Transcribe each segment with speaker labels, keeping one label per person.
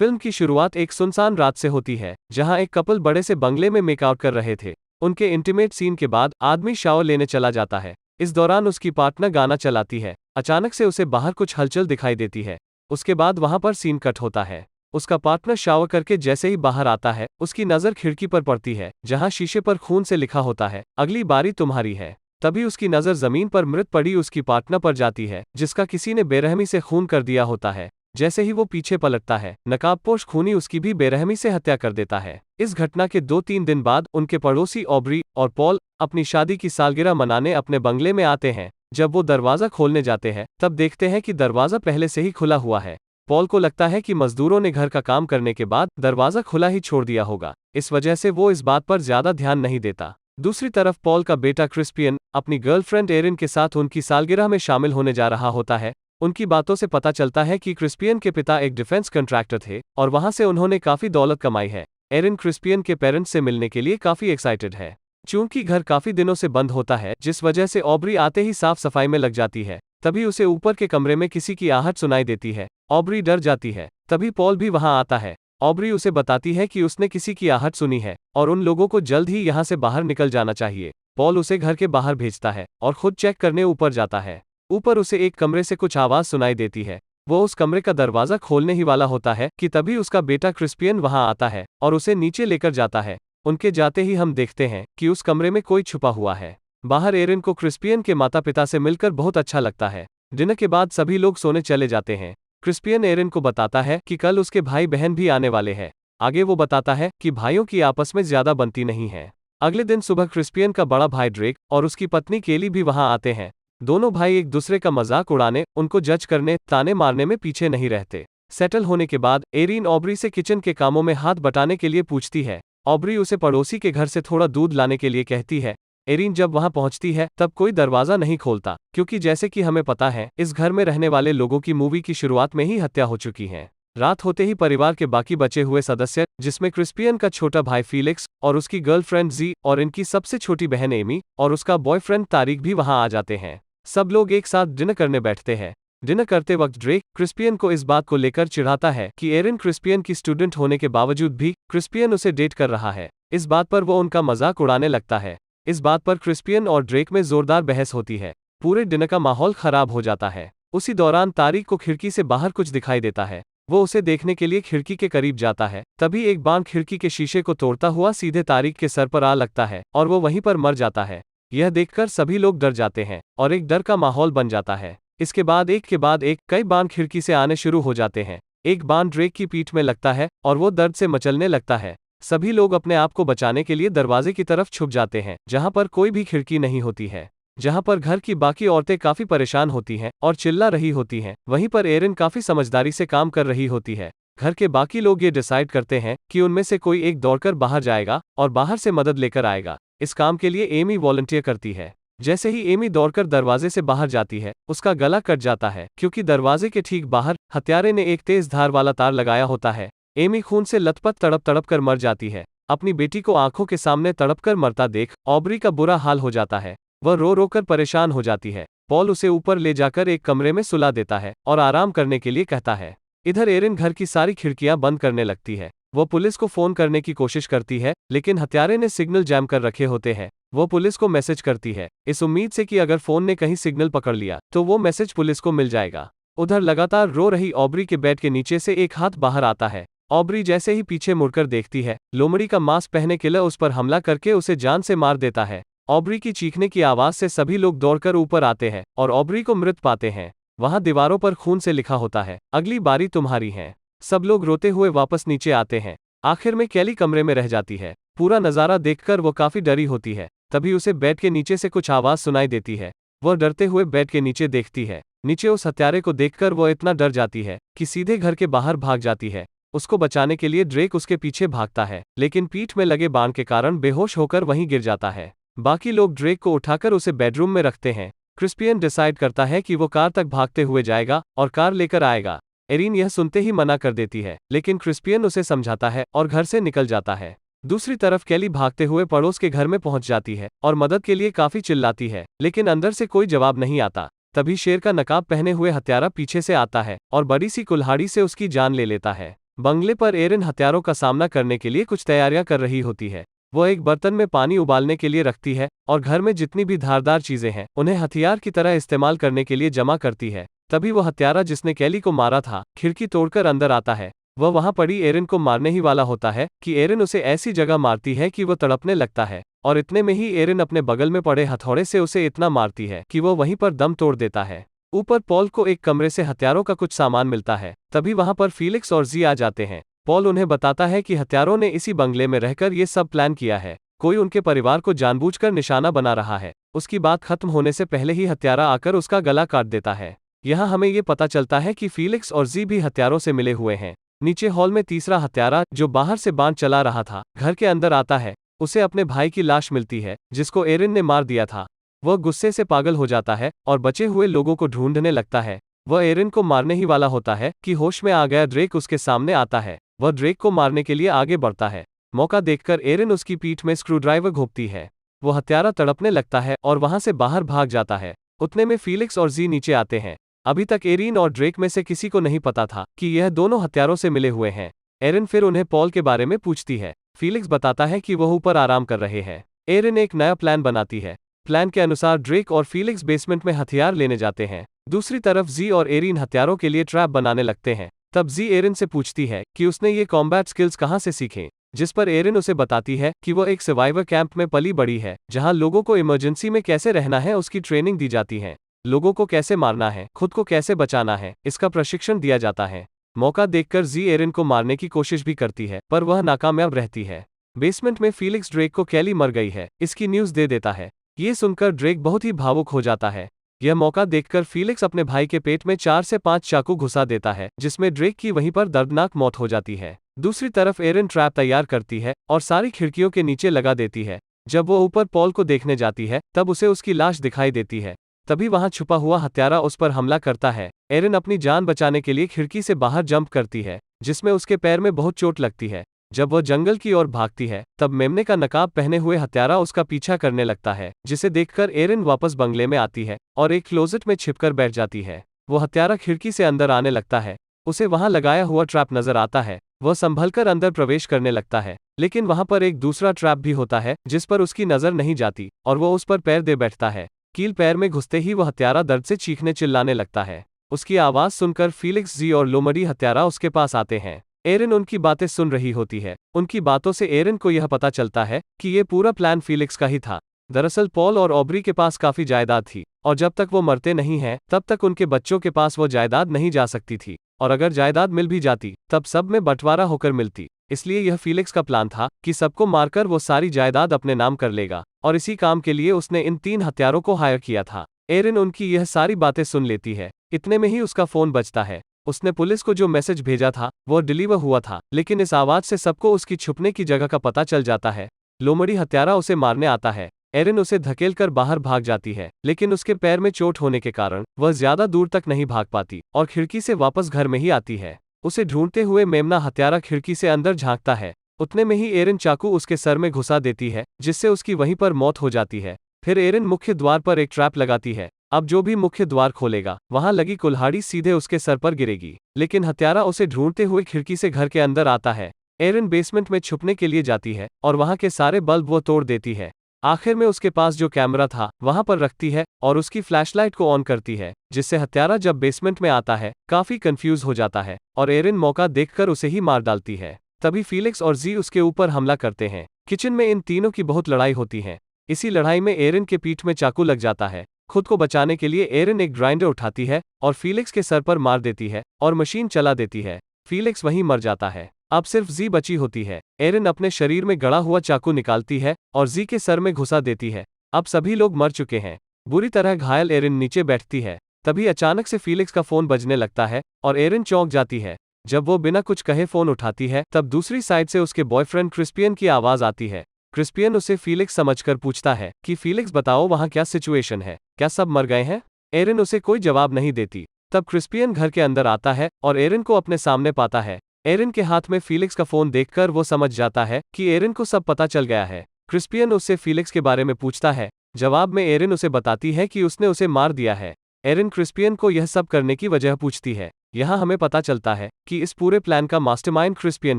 Speaker 1: Film की शुरुआत एक सुनसान रात से होती है, जहां एक कपल बड़े से बंगले में मेकआउट कर रहे थे। उनके इंटीमेट सीन के बाद आदमी शावर लेने चला जाता है। इस दौरान उसकी पार्टनर गाना चलाती है। अचानक से उसे बाहर कुछ हलचल दिखाई देती है। उसके बाद वहां पर सीन कट होता है। उसका पार्टनर शावर करके जैसे ही बाहर आता है, उसकी नजर खिड़की पर पड़ती है, जहां शीशे पर खून से लिखा होता है, अगली बारी तुम्हारी है। तभी उसकी नजर जमीन पर मृत पड़ी उसकी पार्टनर पर जाती है, जिसका किसी ने बेरहमी से खून कर दिया होता है। जैसे ही वो पीछे पलटता है, नकाबपोश खूनी उसकी भी बेरहमी से हत्या कर देता है। इस घटना के 2-3 दिन बाद उनके पड़ोसी ऑब्री और पॉल अपनी शादी की सालगिरह मनाने अपने बंगले में आते हैं। जब वो दरवाजा खोलने जाते हैं, तब देखते हैं कि दरवाजा पहले से ही खुला हुआ है। पॉल को लगता है कि मजदूरों ने घर का काम करने के बाद दरवाजा खुला ही छोड़ दिया होगा, इस वजह से वो इस बात पर ज्यादा ध्यान नहीं देता। दूसरी तरफ पॉल का बेटा क्रिस्पियन अपनी गर्लफ्रेंड एरिन के साथ उनकी सालगिरह में शामिल होने जा रहा होता है। उनकी बातों से पता चलता है कि क्रिस्पियन के पिता एक डिफेंस कॉन्ट्रैक्टर थे और वहां से उन्होंने काफी दौलत कमाई है। एरिन क्रिस्पियन के पेरेंट्स से मिलने के लिए काफी एक्साइटेड है। चूंकि घर काफी दिनों से बंद होता है, जिस वजह से ऑब्री आते ही साफ सफाई में लग जाती है। तभी उसे ऊपर के कमरे में किसी की आहट सुनाई देती है। ऑब्री डर जाती है। तभी पॉल भी वहां आता है। ऑब्री उसे बताती है कि उसने किसी की आहट सुनी है और उन लोगों को जल्द ही यहां से बाहर निकल जाना चाहिए। पॉल उसे घर के बाहर भेजता है और खुद चेक करने ऊपर जाता है। ऊपर उसे एक कमरे से कुछ आवाज सुनाई देती है। वो उस कमरे का दरवाजा खोलने ही वाला होता है कि तभी उसका बेटा क्रिस्पियन वहां आता है और उसे नीचे लेकर जाता है। उनके जाते ही हम देखते हैं कि उस कमरे में कोई छुपा हुआ है। बाहर एरिन को क्रिस्पियन के माता पिता से मिलकर बहुत अच्छा लगता है। डिनर के बाद सभी लोग सोने चले जाते हैं। क्रिस्पियन एरिन को बताता है कि कल उसके भाई बहन भी आने वाले हैं। आगे वो बताता है कि भाइयों की आपस में ज्यादा बनती नहीं है। अगले दिन सुबह क्रिस्पियन का बड़ा भाई ड्रेक और उसकी पत्नी केली भी वहां आते हैं। दोनों भाई एक दूसरे का मजाक उड़ाने, उनको जज करने, ताने मारने में पीछे नहीं रहते। सेटल होने के बाद एरिन ऑब्री से किचन के कामों में हाथ बटाने के लिए पूछती है। ऑब्री उसे पड़ोसी के घर से थोड़ा दूध लाने के लिए कहती है। एरिन जब वहां पहुंचती है, तब कोई दरवाजा नहीं खोलता, क्योंकि जैसे कि हमें पता है, इस घर में रहने वाले लोगों की मूवी की शुरुआत में ही हत्या हो चुकी है। रात होते ही परिवार के बाकी बचे हुए सदस्य, जिसमें क्रिस्पियन का छोटा भाई फीलिक्स और उसकी गर्लफ्रेंड जी और इनकी सबसे छोटी बहन एमी और उसका बॉयफ्रेंड तारिक भी वहां आ जाते हैं। सब लोग एक साथ डिनर करने बैठते हैं। डिनर करते वक्त ड्रेक क्रिस्पियन को इस बात को लेकर चिढ़ाता है कि एरिन क्रिस्पियन की स्टूडेंट होने के बावजूद भी क्रिस्पियन उसे डेट कर रहा है। इस बात पर वो उनका मजाक उड़ाने लगता है। इस बात पर क्रिस्पियन और ड्रेक में जोरदार बहस होती है। पूरे डिनर का माहौल खराब हो जाता है। उसी दौरान तारिक को खिड़की से बाहर कुछ दिखाई देता है। वो उसे देखने के लिए खिड़की के करीब जाता है। तभी एक बाण खिड़की के शीशे को तोड़ता हुआ सीधे तारिक के सर पर आ लगता है और वो वहीं पर मर जाता है। यह देखकर सभी लोग डर जाते हैं और एक डर का माहौल बन जाता है। इसके बाद एक के बाद एक कई बाण खिड़की से आने शुरू हो जाते हैं। एक बाण ड्रेक की पीठ में लगता है और वो दर्द से मचलने लगता है। सभी लोग अपने आप को बचाने के लिए दरवाजे की तरफ छुप जाते हैं, जहां पर कोई भी खिड़की नहीं होती है। जहां पर घर की बाकी औरतें काफी परेशान होती हैं और चिल्ला रही होती हैं, वहीं पर एरिन काफी समझदारी से काम कर रही होती है। घर के बाकी लोग ये डिसाइड करते हैं कि उनमें से कोई एक दौड़कर बाहर जाएगा और बाहर से मदद लेकर आएगा। इस काम के लिए एमी वॉलंटियर करती है। जैसे ही एमी दौड़कर दरवाजे से बाहर जाती है, उसका गला कट जाता है, क्योंकि दरवाजे के ठीक बाहर हत्यारे ने एक तेज धार वाला तार लगाया होता है। एमी खून से लथपथ तड़प तड़प कर मर जाती है। अपनी बेटी को आंखों के सामने तड़प कर मरता देख ऑब्री का बुरा हाल हो जाता है। वह रो रो कर परेशान हो जाती है। पॉल उसे ऊपर ले जाकर एक कमरे में सुला देता है और आराम करने के लिए कहता है। इधर एरिन घर की सारी खिड़कियां बंद करने लगती है। वो पुलिस को फोन करने की कोशिश करती है, लेकिन हत्यारे ने सिग्नल जैम कर रखे होते हैं। वो पुलिस को मैसेज करती है, इस उम्मीद से कि अगर फोन ने कहीं सिग्नल पकड़ लिया तो वो मैसेज पुलिस को मिल जाएगा। उधर लगातार रो रही ऑब्री के बेड के नीचे से एक हाथ बाहर आता है। ऑब्री जैसे ही पीछे मुड़कर देखती है, लोमड़ी का मास्क पहने किलर उस पर हमला करके उसे जान से मार देता है। ऑब्री की चीखने की आवाज से सभी लोग दौड़कर ऊपर आते हैं और ऑब्री को मृत पाते हैं। वहां दीवारों पर खून से लिखा होता है, अगली बारी तुम्हारी है। सब लोग रोते हुए वापस नीचे आते हैं। आखिर में केली कमरे में रह जाती है। पूरा नजारा देखकर वो काफी डरी होती है। तभी उसे बेड के नीचे से कुछ आवाज सुनाई देती है। वह डरते हुए बेड के नीचे देखती है। नीचे उस हत्यारे को देखकर वो इतना डर जाती है कि सीधे घर के बाहर भाग जाती है। उसको बचाने के लिए ड्रेक उसके पीछे भागता है, लेकिन पीठ में लगे बाण के कारण बेहोश होकर वहीं गिर जाता है। बाकी लोग ड्रेक को उठाकर उसे बेडरूम में रखते हैं। क्रिस्पियन डिसाइड करता है कि वो कार तक भागते हुए जाएगा और कार लेकर आएगा। एरिन यह सुनते ही मना कर देती है, लेकिन क्रिस्पियन उसे समझाता है और घर से निकल जाता है। दूसरी तरफ केली भागते हुए पड़ोस के घर में पहुंच जाती है और मदद के लिए काफी चिल्लाती है, लेकिन अंदर से कोई जवाब नहीं आता। तभी शेर का नकाब पहने हुए हत्यारा पीछे से आता है और बड़ी सी कुल्हाड़ी से उसकी जान ले लेता है। बंगले पर एरिन हथियारों का सामना करने के लिए कुछ तैयारियां कर रही होती है। वह एक बर्तन में पानी उबालने के लिए रखती है और घर में जितनी भी धारदार चीजें हैं उन्हें हथियार की तरह इस्तेमाल करने के लिए जमा करती है। तभी वह हत्यारा जिसने कैली को मारा था खिड़की तोड़कर अंदर आता है। वह वहां पड़ी एरिन को मारने ही वाला होता है कि एरिन उसे ऐसी जगह मारती है कि वह तड़पने लगता है, और इतने में ही एरिन अपने बगल में पड़े हथौड़े से उसे इतना मारती है कि वह वहीं पर दम तोड़ देता है। ऊपर पॉल को एक कमरे से हथियारों का कुछ सामान मिलता है। तभी वहां पर फीलिक्स और जी आ जाते हैं। पॉल उन्हें बताता है कि हत्यारों ने इसी बंगले में रहकर ये सब प्लान किया है। कोई उनके परिवार को जानबूझकर निशाना बना रहा है। उसकी बात खत्म होने से पहले ही हत्यारा आकर उसका गला काट देता है। यहाँ हमें ये पता चलता है कि फीलिक्स और जी भी हत्यारों से मिले हुए हैं। नीचे हॉल में तीसरा हत्यारा, जो बाहर से बांध चला रहा था, घर के अंदर आता है। उसे अपने भाई की लाश मिलती है जिसको एरिन ने मार दिया था। वह गुस्से से पागल हो जाता है और बचे हुए लोगों को ढूंढने लगता है। वह एरिन को मारने ही वाला होता है कि होश में आ गया ड्रेक उसके सामने आता है। वह ड्रेक को मारने के लिए आगे बढ़ता है। मौका देखकर एरिन उसकी पीठ में स्क्रूड्राइवर घोंपती है। वो हत्यारा तड़पने लगता है और वहां से बाहर भाग जाता है। उतने में फीलिक्स और जी नीचे आते हैं। अभी तक एरिन और ड्रेक में से किसी को नहीं पता था कि यह दोनों हत्यारों से मिले हुए हैं। एरिन फिर उन्हें पॉल के बारे में पूछती है। फीलिक्स बताता है कि वह ऊपर आराम कर रहे हैं। एरिन एक नया प्लान बनाती है। प्लान के अनुसार ड्रेक और फीलिक्स बेसमेंट में हथियार लेने जाते हैं। दूसरी तरफ जी और एरिन हथियारों के लिए ट्रैप बनाने लगते हैं। तब जी एरिन से पूछती है कि उसने ये कॉम्बैट स्किल्स कहाँ से सीखे, जिस पर एरिन उसे बताती है कि वह एक सर्वाइवर कैंप में पली बड़ी है, जहां लोगों को इमरजेंसी में कैसे रहना है उसकी ट्रेनिंग दी जाती है। लोगों को कैसे मारना है, खुद को कैसे बचाना है, इसका प्रशिक्षण दिया जाता है। मौका देखकर जी एरिन को मारने की कोशिश भी करती है, पर वह नाकामयाब रहती है। बेसमेंट में फीलिक्स ड्रेक को कैली मर गई है इसकी न्यूज़ दे देता है। ये सुनकर ड्रेक बहुत ही भावुक हो जाता है। यह मौका देखकर फीलिक्स अपने भाई के पेट में 4 से 5 चाकू घुसा देता है, जिसमें ड्रेक की वहीं पर दर्दनाक मौत हो जाती है। दूसरी तरफ एरिन ट्रैप तैयार करती है और सारी खिड़कियों के नीचे लगा देती है। जब वो ऊपर पॉल को देखने जाती है तब उसे उसकी लाश दिखाई देती है। तभी वहां छुपा हुआ हत्यारा उस पर हमला करता है। एरिन अपनी जान बचाने के लिए खिड़की से बाहर जंप करती है, जिसमें उसके पैर में बहुत चोट लगती है। जब वह जंगल की ओर भागती है तब मेमने का नकाब पहने हुए हत्यारा उसका पीछा करने लगता है, जिसे देखकर एरिन वापस बंगले में आती है और एक क्लोजेट में छिपकर बैठ जाती है। वो हत्यारा खिड़की से अंदर आने लगता है। उसे वहां लगाया हुआ ट्रैप नजर आता है। वह संभलकर अंदर प्रवेश करने लगता है, लेकिन वहां पर एक दूसरा ट्रैप भी होता है जिस पर उसकी नजर नहीं जाती, और वह उस पर पैर दे बैठता है। कील पैर में घुसते ही वह हत्यारा दर्द से चीखने चिल्लाने लगता है। उसकी आवाज सुनकर फीलिक्स जी और लोमड़ी हत्यारा उसके पास आते हैं। एरिन उनकी बातें सुन रही होती है। उनकी बातों से एरिन को यह पता चलता है कि ये पूरा प्लान फीलिक्स का ही था। दरअसल पॉल और ऑब्री के पास काफी जायदाद थी, और जब तक वो मरते नहीं हैं तब तक उनके बच्चों के पास वो जायदाद नहीं जा सकती थी, और अगर जायदाद मिल भी जाती तब सब में बंटवारा होकर मिलती। इसलिए यह फीलिक्स का प्लान था कि सबको मारकर वो सारी जायदाद अपने नाम कर लेगा, और इसी काम के लिए उसने इन 3 हत्यारों को हायर किया था। एरिन उनकी यह सारी बातें सुन लेती है। इतने में ही उसका फोन बजता है। उसने पुलिस को जो मैसेज भेजा था वो डिलीवर हुआ था, लेकिन इस आवाज से सबको उसकी छुपने की जगह का पता चल जाता है। लोमड़ी हत्यारा उसे मारने आता है। एरिन उसे धकेलकर बाहर भाग जाती है, लेकिन उसके पैर में चोट होने के कारण वह ज्यादा दूर तक नहीं भाग पाती और खिड़की से वापस घर में ही आती है। उसे ढूंढते हुए मेमना हत्यारा खिड़की से अंदर झांकता है। उतने में ही एरिन चाकू उसके सर में घुसा देती है, जिससे उसकी वहीं पर मौत हो जाती है। फिर एरिन मुख्य द्वार पर एक ट्रैप लगाती है। अब जो भी मुख्य द्वार खोलेगा वहां लगी कुल्हाड़ी सीधे उसके सर पर गिरेगी, लेकिन हत्यारा उसे ढूंढते हुए खिड़की से घर के अंदर आता है। एरिन बेसमेंट में छुपने के लिए जाती है और वहां के सारे बल्ब वो तोड़ देती है। आखिर में उसके पास जो कैमरा था वहां पर रखती है और उसकी फ्लैशलाइट को ऑन करती है, जिससे हत्यारा जब बेसमेंट में आता है काफी कंफ्यूज हो जाता है और एरिन मौका देखकर उसे ही मार डालती है। तभी फीलिक्स और जी उसके ऊपर हमला करते हैं। किचन में इन तीनों की बहुत लड़ाई होती है। इसी लड़ाई में एरिन के पीठ में चाकू लग जाता है। खुद को बचाने के लिए एरिन एक ग्राइंडर उठाती है और फीलिक्स के सर पर मार देती है और मशीन चला देती है। फीलिक्स वहीं मर जाता है। अब सिर्फ जी बची होती है। एरिन अपने शरीर में गड़ा हुआ चाकू निकालती है और जी के सर में घुसा देती है। अब सभी लोग मर चुके हैं। बुरी तरह घायल एरिन नीचे बैठती है। तभी अचानक से फीलिक्स का फोन बजने लगता है और एरिन चौंक जाती है। जब वो बिना कुछ कहे फोन उठाती है तब दूसरी साइड से उसके बॉयफ्रेंड क्रिस्पियन की आवाज आती है। क्रिस्पियन उसे फीलिक्स समझकर पूछता है कि फीलिक्स बताओ वहां क्या सिचुएशन है, क्या सब मर गए हैं? एरिन उसे कोई जवाब नहीं देती। तब क्रिस्पियन घर के अंदर आता है और एरिन को अपने सामने पाता है। एरिन के हाथ में फीलिक्स का फोन देखकर वो समझ जाता है कि एरिन को सब पता चल गया है। क्रिस्पियन उससे फीलिक्स के बारे में पूछता है। जवाब में एरिन उसे बताती है कि उसने उसे मार दिया है। एरिन क्रिस्पियन को यह सब करने की वजह पूछती है। यहाँ हमें पता चलता है कि इस पूरे प्लान का मास्टरमाइंड क्रिस्पियन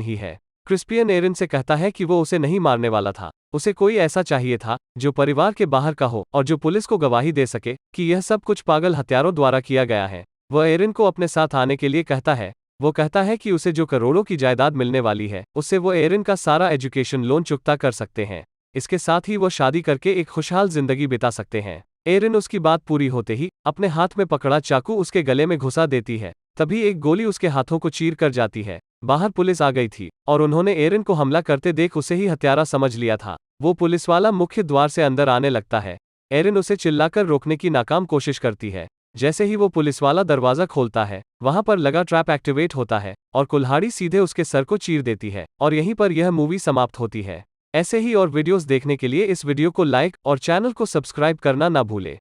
Speaker 1: ही है। क्रिस्पियन एरिन से कहता है कि वो उसे नहीं मारने वाला था, उसे कोई ऐसा चाहिए था जो परिवार के बाहर का हो और जो पुलिस को गवाही दे सके कि यह सब कुछ पागल हत्यारों द्वारा किया गया है। वह एरिन को अपने साथ आने के लिए कहता है। वो कहता है कि उसे जो करोड़ों की जायदाद मिलने वाली है, उससे वो एरिन का सारा एजुकेशन लोन चुकता कर सकते हैं। इसके साथ ही वो शादी करके एक खुशहाल जिंदगी बिता सकते हैं। एरिन उसकी बात पूरी होते ही अपने हाथ में पकड़ा चाकू उसके गले में घुसा देती है। तभी एक गोली उसके हाथों को चीर कर जाती है। बाहर पुलिस आ गई थी और उन्होंने एरिन को हमला करते देख उसे ही हत्यारा समझ लिया था। वो पुलिस वाला मुख्य द्वार से अंदर आने लगता है। एरिन उसे चिल्लाकर रोकने की नाकाम कोशिश करती है। जैसे ही वो पुलिस वाला दरवाजा खोलता है, वहां पर लगा ट्रैप एक्टिवेट होता है और कुल्हाड़ी सीधे उसके सर को चीर देती है और यहीं पर यह मूवी समाप्त होती है। ऐसे ही और वीडियोस देखने के लिए इस वीडियो को लाइक और चैनल को सब्सक्राइब करना ना भूले।